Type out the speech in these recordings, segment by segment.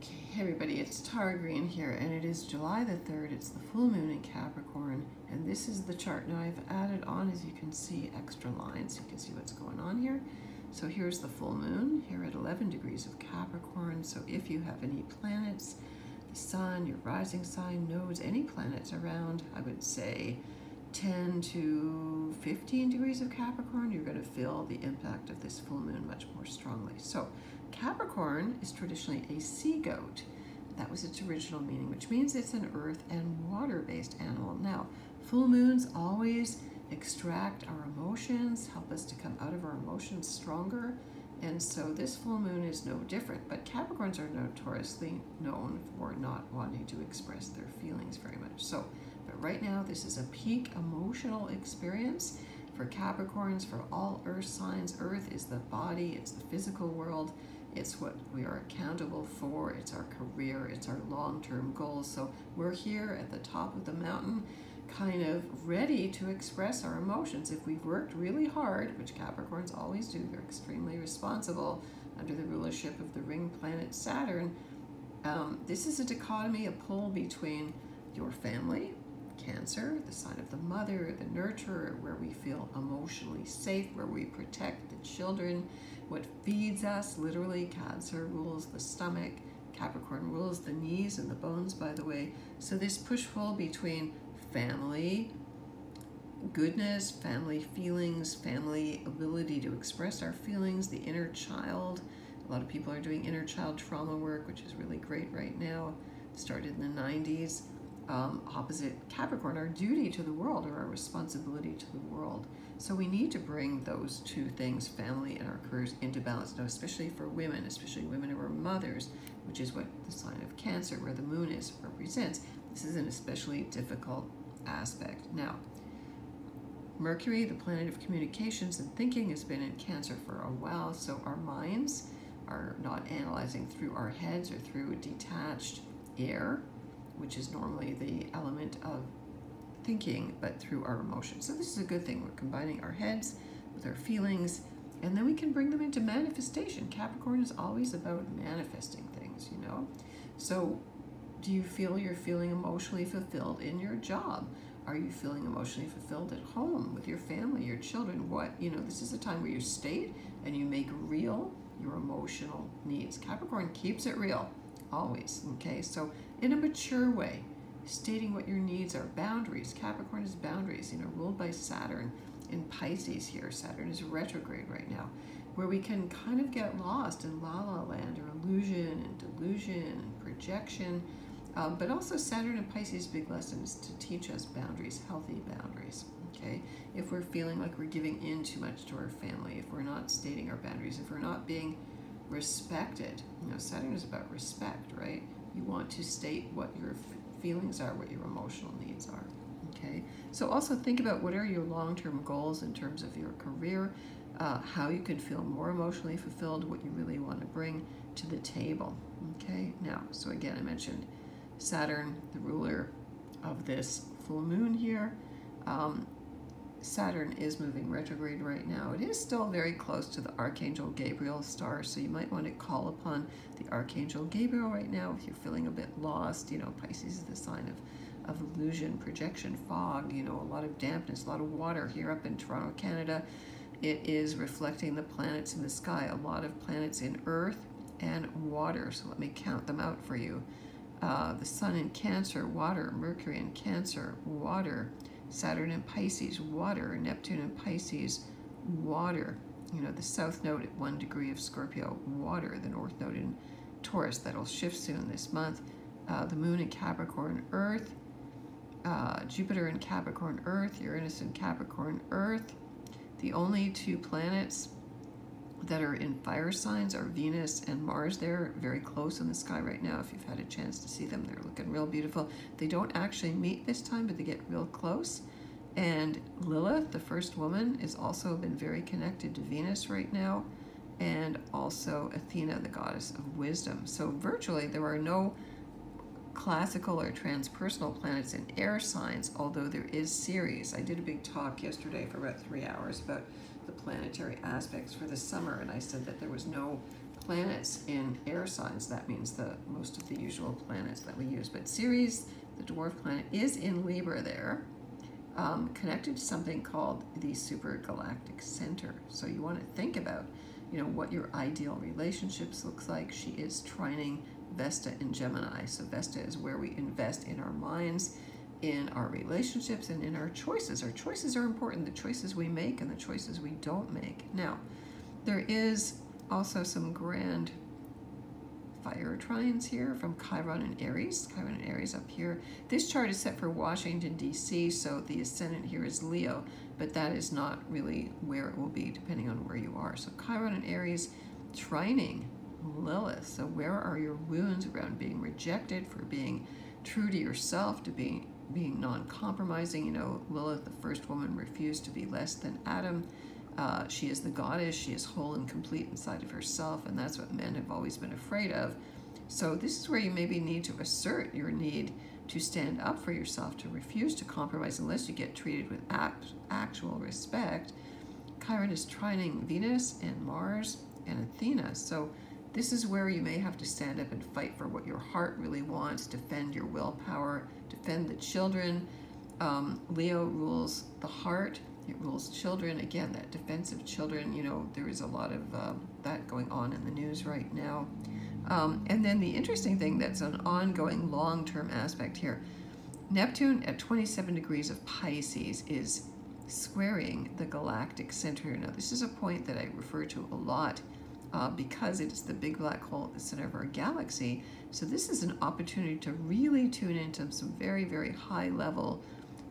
Hey everybody, it's Tara Green here, and it is July the 3rd. It's the full moon in Capricorn, and this is the chart. Now I've added on, as you can see, extra lines. You can see what's going on here. So here's the full moon here at 11 degrees of Capricorn. So if you have any planets, the sun, your rising sign, nodes, any planets around, I would say 10 to 15 degrees of Capricorn, you're going to feel the impact of this full moon much more strongly. So Capricorn is traditionally a sea goat. That was its original meaning, which means it's an earth and water-based animal. Now, full moons always extract our emotions, help us to come out of our emotions stronger, and so this full moon is no different. But Capricorns are notoriously known for not wanting to express their feelings very much. But right now, this is a peak emotional experience for Capricorns, for all earth signs. Earth is the body, it's the physical world, it's what we are accountable for, it's our career, it's our long-term goals. So we're here at the top of the mountain, kind of ready to express our emotions. If we've worked really hard, which Capricorns always do, they're extremely responsible under the rulership of the ring planet Saturn. This is a dichotomy, a pull between your family, Cancer, the sign of the mother, the nurturer, where we feel emotionally safe, where we protect the children, what feeds us. Literally, Cancer rules the stomach, Capricorn rules the knees and the bones, by the way. So this push-pull between family goodness, family feelings, family ability to express our feelings, the inner child. A lot of people are doing inner child trauma work, which is really great right now. Started in the 90s. Opposite Capricorn, our duty to the world, or our responsibility to the world. So we need to bring those two things, family and our careers, into balance. Now, especially for women, especially women who are mothers, which is what the sign of Cancer, where the moon is, represents. This is an especially difficult aspect. Now, Mercury, the planet of communications and thinking, has been in Cancer for a while, so our minds are not analyzing through our heads or through a detached air, which is normally the element of thinking, but through our emotions. So this is a good thing. We're combining our heads with our feelings, and then we can bring them into manifestation. Capricorn is always about manifesting things, you know? So do you feel you're feeling emotionally fulfilled in your job? Are you feeling emotionally fulfilled at home with your family, your children? This is a time where you state and you make real your emotional needs. Capricorn keeps it real. Always, okay? So in a mature way, stating what your needs are. Boundaries. Capricorn is boundaries, ruled by Saturn in Pisces here. Saturn is retrograde right now, where we can kind of get lost in la-la land, or illusion and delusion and projection. But also Saturn and Pisces' big lesson is to teach us boundaries, healthy boundaries, okay? If we're feeling like we're giving in too much to our family, if we're not stating our boundaries, if we're not being respected. Saturn is about respect, right? You want to state what your feelings are, what your emotional needs are, okay? So also think about what are your long-term goals in terms of your career, how you can feel more emotionally fulfilled, what you really want to bring to the table, okay? Now, so again, I mentioned Saturn, the ruler of this full moon here. Saturn is moving retrograde right now. It is still very close to the Archangel Gabriel star, so you might want to call upon the Archangel Gabriel right now if you're feeling a bit lost. Pisces is the sign of illusion, projection, fog, a lot of dampness, a lot of water here up in Toronto, Canada. It is reflecting the planets in the sky, a lot of planets in earth and water, so let me count them out for you. The sun in Cancer, water. Mercury in Cancer, water. Saturn in Pisces, water. Neptune in Pisces, water. The south node at 1 degree of Scorpio, water. The north node in Taurus, that'll shift soon this month. The moon in Capricorn, earth. Jupiter in Capricorn, earth. Uranus in Capricorn, earth. The only two planets that are in fire signs are Venus and Mars. They're very close in the sky right now. If you've had a chance to see them, they're looking real beautiful. They don't actually meet this time, but they get real close. And Lilith, the first woman, has also been very connected to Venus right now, and also Athena, the goddess of wisdom. So virtually there are no classical or transpersonal planets in air signs, although there is Ceres. I did a big talk yesterday for about 3 hours about the planetary aspects for the summer, and I said that there was no planets in air signs. That means the most of the usual planets that we use. But Ceres, the dwarf planet, is in Libra there, connected to something called the supergalactic center. So you want to think about, what your ideal relationships looks like. She is trining Vesta in Gemini. So Vesta is where we invest in our minds, in our relationships, and in our choices. Our choices are important, the choices we make and the choices we don't make. Now, there is also some grand fire trines here from Chiron and Aries. Chiron and Aries up here. This chart is set for Washington, D.C., so the ascendant here is Leo, but that is not really where it will be depending on where you are. So Chiron and Aries trining Lilith. So where are your wounds around being rejected, for being true to yourself, to being non-compromising? Lilith, the first woman, refused to be less than Adam. She is the goddess. She is whole and complete inside of herself, and that's what men have always been afraid of. So this is where you maybe need to assert your need to stand up for yourself, to refuse to compromise unless you get treated with actual respect. Chiron is trining Venus and Mars and Athena. So this is where you may have to stand up and fight for what your heart really wants, defend your willpower, defend the children. Leo rules the heart. It rules children. Again, that defensive children, there is a lot of that going on in the news right now. And then the interesting thing that's an ongoing long-term aspect here, Neptune at 27 degrees of Pisces is squaring the galactic center. Now, this is a point that I refer to a lot because it is the big black hole at the center of our galaxy. So this is an opportunity to really tune into some very, very high-level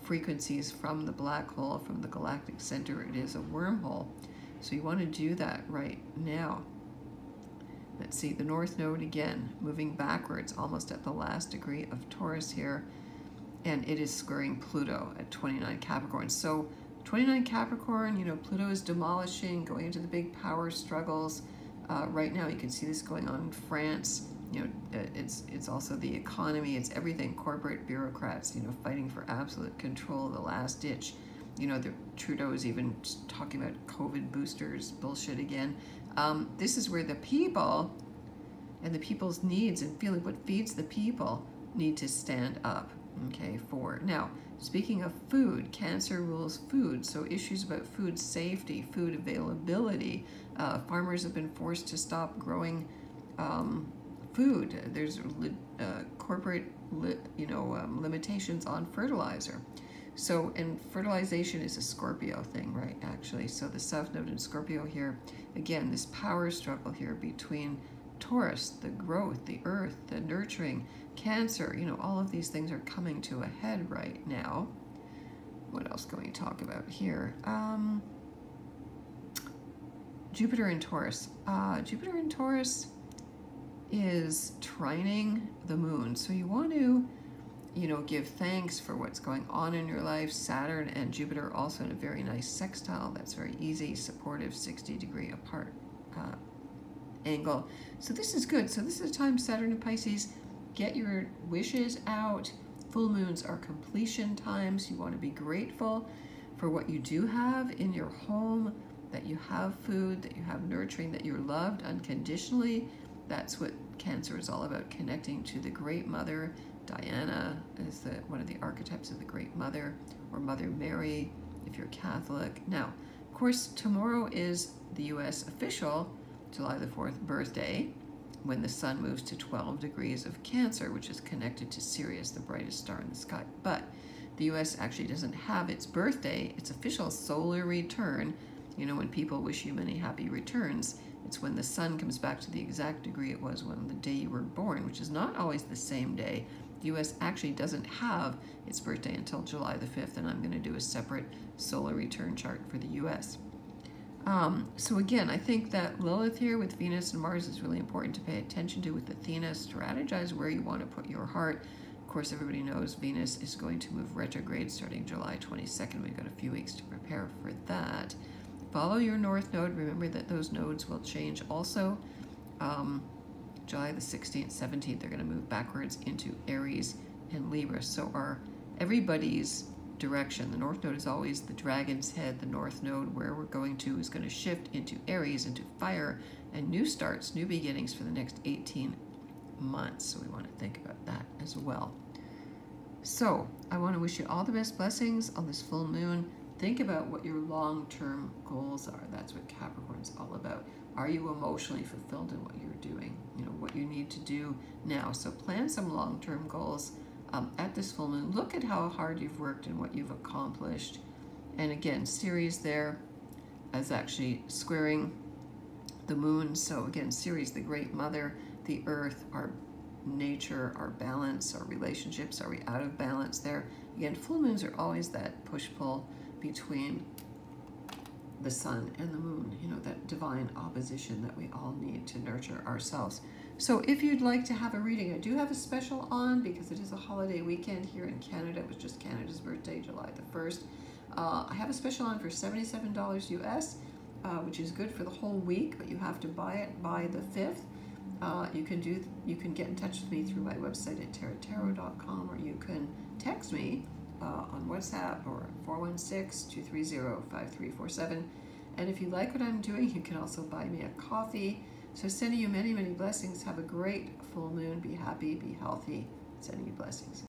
frequencies from the black hole, from the galactic center. It is a wormhole. So you want to do that right now. Let's see, the North Node again, moving backwards, almost at the last degree of Taurus here. And it is squaring Pluto at 29 Capricorn. So 29 Capricorn, Pluto is demolishing, going into the big power struggles. Right now you can see this going on in France. It's also the economy, it's everything, corporate bureaucrats, fighting for absolute control, the last ditch. The Trudeau is even talking about COVID boosters, bullshit again. This is where the people and the people's needs and feeling, what feeds the people, need to stand up, okay, for. Now, speaking of food, Cancer rules food, so issues about food safety, food availability. Farmers have been forced to stop growing food. There's corporate, limitations on fertilizer. So, and fertilization is a Scorpio thing, right, actually. So the South Node in Scorpio here, again, this power struggle here between Taurus, the growth, the earth, the nurturing, Cancer, all of these things are coming to a head right now. What else can we talk about here? Jupiter in Taurus. Jupiter in Taurus is trining the moon. So you want to, give thanks for what's going on in your life. Saturn and Jupiter also in a very nice sextile. That's very easy, supportive, 60-degree apart angle. So this is good. So this is a time, Saturn and Pisces, get your wishes out. Full moons are completion times. You want to be grateful for what you do have in your home, that you have food, that you have nurturing, that you're loved unconditionally. That's what Cancer is all about, connecting to the Great Mother. Diana is one of the archetypes of the Great Mother, or Mother Mary, if you're Catholic. Now, of course, tomorrow is the U.S. official July the 4th birthday, when the sun moves to 12 degrees of Cancer, which is connected to Sirius, the brightest star in the sky. But the U.S. actually doesn't have its birthday, its official solar return. When people wish you many happy returns, it's when the sun comes back to the exact degree it was when the day you were born, which is not always the same day. The U.S. actually doesn't have its birthday until July the 5th, and I'm going to do a separate solar return chart for the U.S. So again, I think that Lilith here with Venus and Mars is really important to pay attention to. With Athena, strategize where you want to put your heart. Of course, everybody knows Venus is going to move retrograde starting July 22nd. We've got a few weeks to prepare for that. Follow your North Node. Remember that those nodes will change also. July the 16th, 17th, they're going to move backwards into Aries and Libra. So everybody's direction. The North Node is always the dragon's head. The North Node, where we're going to, is going to shift into Aries, into fire, and new starts, new beginnings for the next 18 months. So we want to think about that as well. So I want to wish you all the best blessings on this full moon. Think about what your long-term goals are. That's what Capricorn's all about. Are you emotionally fulfilled in what you're doing? You know, what you need to do now. So plan some long-term goals at this full moon. Look at how hard you've worked and what you've accomplished. And again, Ceres there is actually squaring the moon. So again, Ceres, the great mother, the earth, our nature, our balance, our relationships. Are we out of balance there? Again, full moons are always that push-pull between the sun and the moon, you know, that divine opposition that we all need to nurture ourselves. So if you'd like to have a reading, I do have a special on because it is a holiday weekend here in Canada. It was just Canada's birthday, July the 1st. I have a special on for $77 US, which is good for the whole week, but you have to buy it by the 5th. You can get in touch with me through my website at tarottarot.com, or you can text me on WhatsApp or 416-230-5347. And if you like what I'm doing, you can also buy me a coffee. So sending you many, many blessings. Have a great full moon. Be happy, be healthy. Sending you blessings.